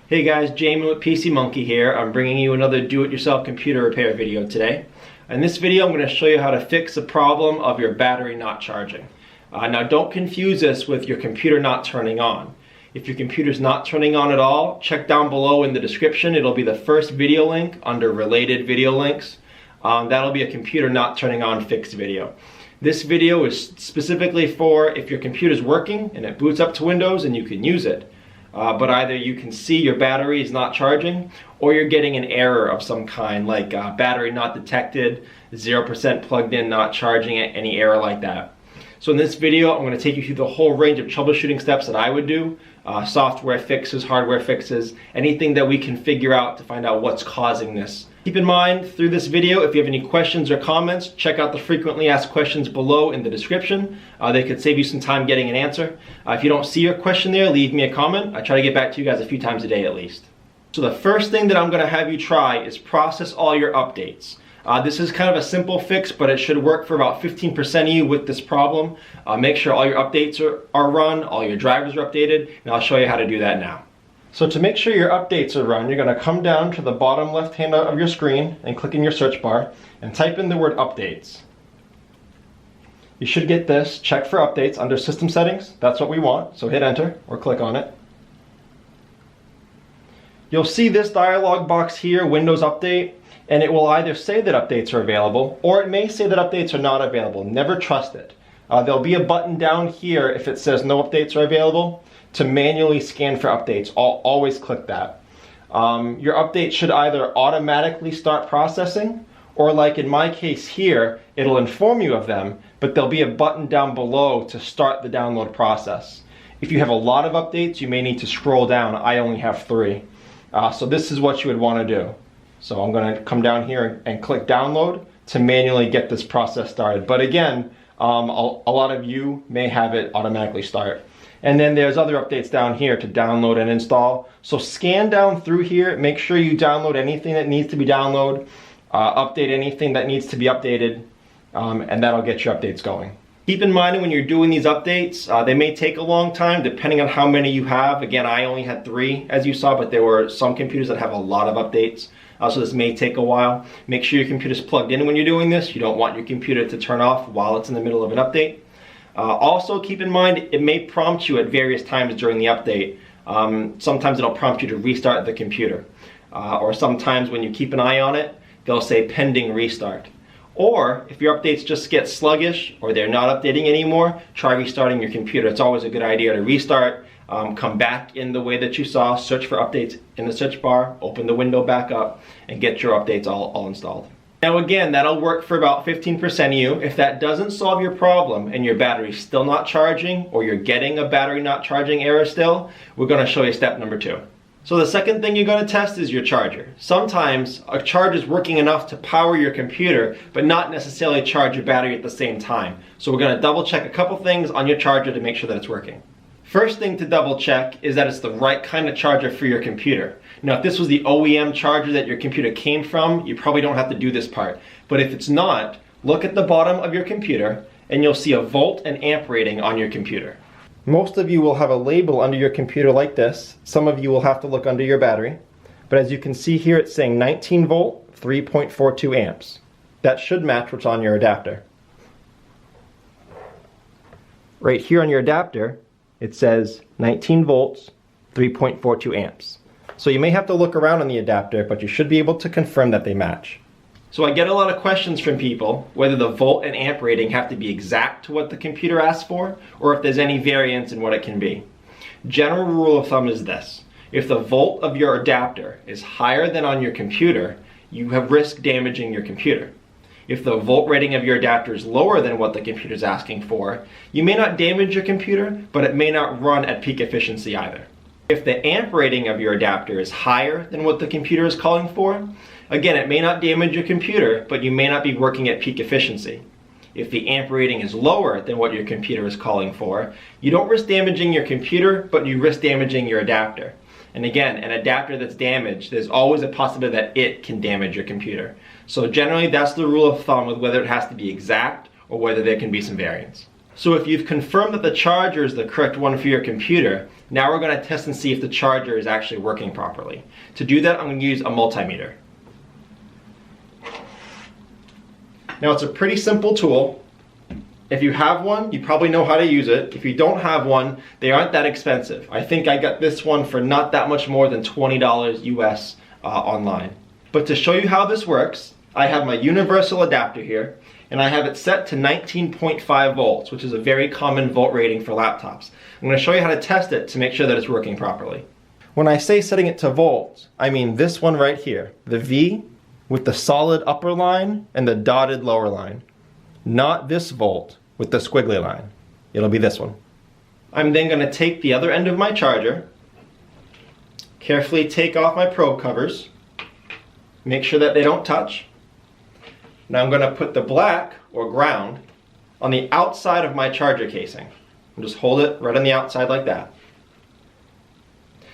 Hey guys, Jamie with PC Monkey here. I'm bringing you another do-it-yourself computer repair video today. In this video, I'm going to show you how to fix the problem of your battery not charging. Now don't confuse this with your computer not turning on. If your computer's not turning on at all, check down below in the description. It'll be the first video link under related video links. That'll be a computer not turning on fixed video. This video is specifically for if your computer's working and it boots up to Windows and you can use it. But either you can see your battery is not charging or you're getting an error of some kind like battery not detected, 0% plugged in, not charging it, any error like that. So in this video, I'm going to take you through the whole range of troubleshooting steps that I would do, software fixes, hardware fixes, anything that we can figure out to find out what's causing this. Keep in mind through this video, if you have any questions or comments, check out the frequently asked questions below in the description. They could save you some time getting an answer. If you don't see your question there, leave me a comment. I try to get back to you guys a few times a day at least. So the first thing that I'm going to have you try is process all your updates. This is kind of a simple fix, but it should work for about 15% of you with this problem. Make sure all your updates are run, all your drivers are updated, and I'll show you how to do that now. So to make sure your updates are run, you're going to come down to the bottom left hand of your screen and click in your search bar and type in the word updates. You should get this, check for updates under system settings. That's what we want, so hit enter or click on it. You'll see this dialog box here, Windows Update, and it will either say that updates are available or it may say that updates are not available. Never trust it. There'll be a button down here if it says no updates are available to manually scan for updates. Always click that. Your update should either automatically start processing or, like in my case here, it'll inform you of them, but there'll be a button down below to start the download process. If you have a lot of updates, you may need to scroll down. I only have 3. So this is what you would want to do. So I'm going to come down here and click download to manually get this process started. But again, a lot of you may have it automatically start. And then there's other updates down here to download and install. So scan down through here, make sure you download anything that needs to be downloaded, update anything that needs to be updated, and that'll get your updates going. Keep in mind when you're doing these updates, they may take a long time depending on how many you have. Again, I only had 3 as you saw, but there were some computers that have a lot of updates. So this may take a while. Make sure your computer's plugged in when you're doing this. You don't want your computer to turn off while it's in the middle of an update. Also keep in mind it may prompt you at various times during the update. Sometimes it'll prompt you to restart the computer. Or sometimes when you keep an eye on it, they'll say pending restart. Or if your updates just get sluggish or they're not updating anymore, try restarting your computer. It's always a good idea to restart, come back in the way that you saw, search for updates in the search bar, open the window back up, and get your updates all installed. Now again, that'll work for about 15% of you. If that doesn't solve your problem and your battery's still not charging or you're getting a battery not charging error still, we're going to show you step number 2. So the second thing you're going to test is your charger. Sometimes a charge is working enough to power your computer, but not necessarily charge your battery at the same time. So we're going to double check a couple things on your charger to make sure that it's working. First thing to double check is that it's the right kind of charger for your computer. Now if this was the OEM charger that your computer came from, you probably don't have to do this part. But if it's not, look at the bottom of your computer and you'll see a volt and amp rating on your computer. Most of you will have a label under your computer like this. Some of you will have to look under your battery. But as you can see here, it's saying 19 volt, 3.42 amps. That should match what's on your adapter. Right here on your adapter, it says 19 volts, 3.42 amps. So you may have to look around on the adapter, but you should be able to confirm that they match. So I get a lot of questions from people whether the volt and amp rating have to be exact to what the computer asks for, or if there's any variance in what it can be. General rule of thumb is this: if the volt of your adapter is higher than on your computer, you have risk damaging your computer. If the volt rating of your adapter is lower than what the computer is asking for, you may not damage your computer, but it may not run at peak efficiency either. If the amp rating of your adapter is higher than what the computer is calling for, again, it may not damage your computer, but you may not be working at peak efficiency. If the amp rating is lower than what your computer is calling for, you don't risk damaging your computer, but you risk damaging your adapter. And again, an adapter that's damaged, there's always a possibility that it can damage your computer. So generally, that's the rule of thumb with whether it has to be exact or whether there can be some variance. So if you've confirmed that the charger is the correct one for your computer, Now we're going to test and see if the charger is actually working properly. To do that, I'm going to use a multimeter. Now it's a pretty simple tool. If you have one, you probably know how to use it. If you don't have one, they aren't that expensive. I think I got this one for not that much more than $20 US online. But to show you how this works, I have my universal adapter here, and I have it set to 19.5 volts, which is a very common volt rating for laptops. I'm going to show you how to test it to make sure that it's working properly. When I say setting it to volts, I mean this one right here, the V with the solid upper line and the dotted lower line. Not this volt with the squiggly line. It'll be this one. I'm then going to take the other end of my charger, carefully take off my probe covers, make sure that they don't touch. Now I'm going to put the black, or ground, on the outside of my charger casing. And just hold it right on the outside like that.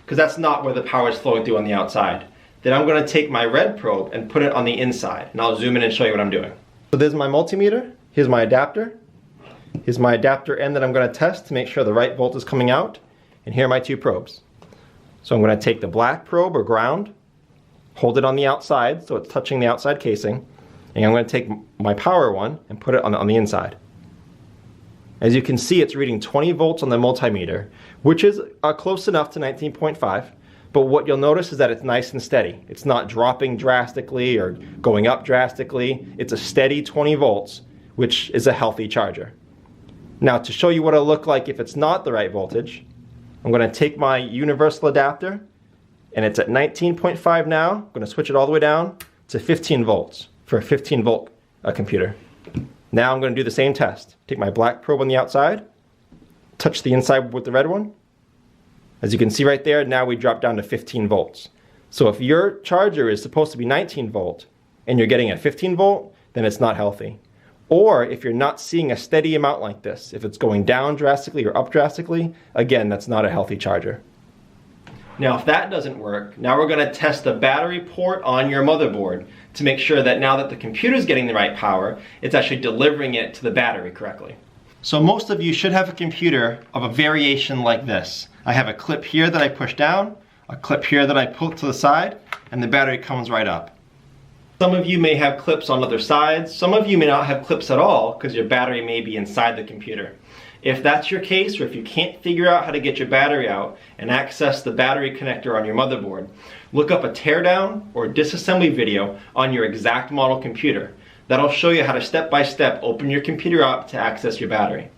Because that's not where the power is flowing through on the outside. Then I'm going to take my red probe and put it on the inside. And I'll zoom in and show you what I'm doing. So there's my multimeter. Here's my adapter. Here's my adapter end that I'm going to test to make sure the right volt is coming out. And here are my two probes. So I'm going to take the black probe, or ground, hold it on the outside so it's touching the outside casing. And I'm going to take my power one and put it on the inside. As you can see, it's reading 20 volts on the multimeter, which is close enough to 19.5. But what you'll notice is that it's nice and steady. It's not dropping drastically or going up drastically. It's a steady 20 volts, which is a healthy charger. Now, to show you what it'll look like if it's not the right voltage, I'm going to take my universal adapter, and it's at 19.5 now. I'm going to switch it all the way down to 15 volts for a 15 volt computer. Now I'm going to do the same test. Take my black probe on the outside, touch the inside with the red one. As you can see right there, now we drop down to 15 volts. So if your charger is supposed to be 19 volt and you're getting a 15 volt, then it's not healthy. Or if you're not seeing a steady amount like this, if it's going down drastically or up drastically, again, that's not a healthy charger. Now if that doesn't work, now we're going to test the battery port on your motherboard to make sure that now that the computer is getting the right power, it's actually delivering it to the battery correctly. So most of you should have a computer of a variation like this. I have a clip here that I push down, a clip here that I pull to the side, and the battery comes right up. Some of you may have clips on other sides. Some of you may not have clips at all because your battery may be inside the computer. If that's your case, or if you can't figure out how to get your battery out and access the battery connector on your motherboard, look up a teardown or disassembly video on your exact model computer. That'll show you how to step-by-step open your computer up to access your battery.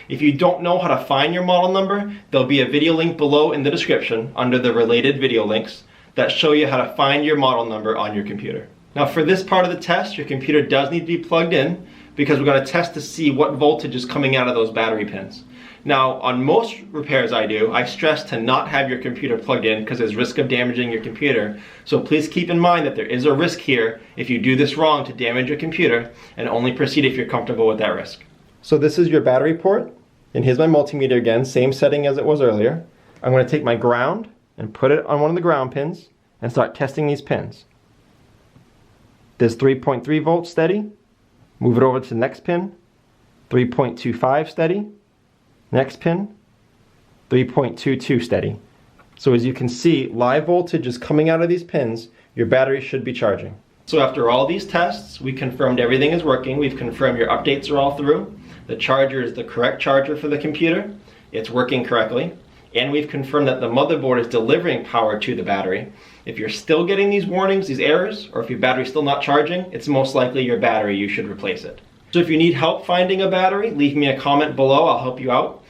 If you don't know how to find your model number, there'll be a video link below in the description under the related video links that show you how to find your model number on your computer. Now for this part of the test, your computer does need to be plugged in because we're going to test to see what voltage is coming out of those battery pins. Now on most repairs I do, I stress to not have your computer plugged in because there's risk of damaging your computer. So please keep in mind that there is a risk here if you do this wrong to damage your computer, and only proceed if you're comfortable with that risk. So this is your battery port, and here's my multimeter again, same setting as it was earlier. I'm going to take my ground and put it on one of the ground pins and start testing these pins. There's 3.3 volts steady. Move it over to the next pin, 3.25 steady. Next pin, 3.22 steady. So as you can see, live voltage is coming out of these pins. Your battery should be charging. So after all these tests, we confirmed everything is working. We've confirmed your updates are all through. The charger is the correct charger for the computer. It's working correctly. And we've confirmed that the motherboard is delivering power to the battery. If you're still getting these warnings, these errors, or if your battery's still not charging, it's most likely your battery. You should replace it. So if you need help finding a battery, leave me a comment below. I'll help you out.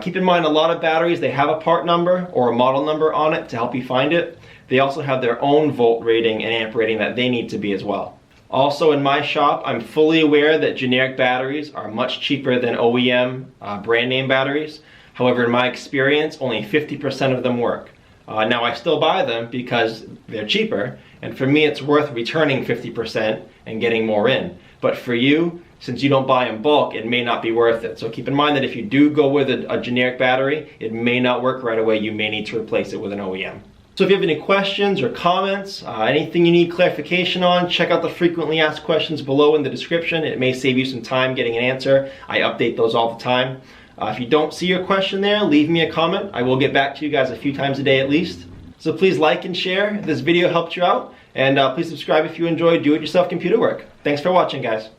Keep in mind, a lot of batteries, they have a part number or a model number on it to help you find it. They also have their own volt rating and amp rating that they need to be as well. Also in my shop, I'm fully aware that generic batteries are much cheaper than OEM brand name batteries. However, in my experience, only 50% of them work. Now I still buy them because they're cheaper, and for me it's worth returning 50% and getting more in. But for you, since you don't buy in bulk, it may not be worth it. So keep in mind that if you do go with a generic battery, it may not work right away. You may need to replace it with an OEM. So if you have any questions or comments, anything you need clarification on, check out the frequently asked questions below in the description. It may save you some time getting an answer. I update those all the time. If you don't see your question there, leave me a comment. I will get back to you guys a few times a day at least. So please like and share if this video helped you out, and please subscribe if you enjoy do-it-yourself computer work. Thanks for watching, guys.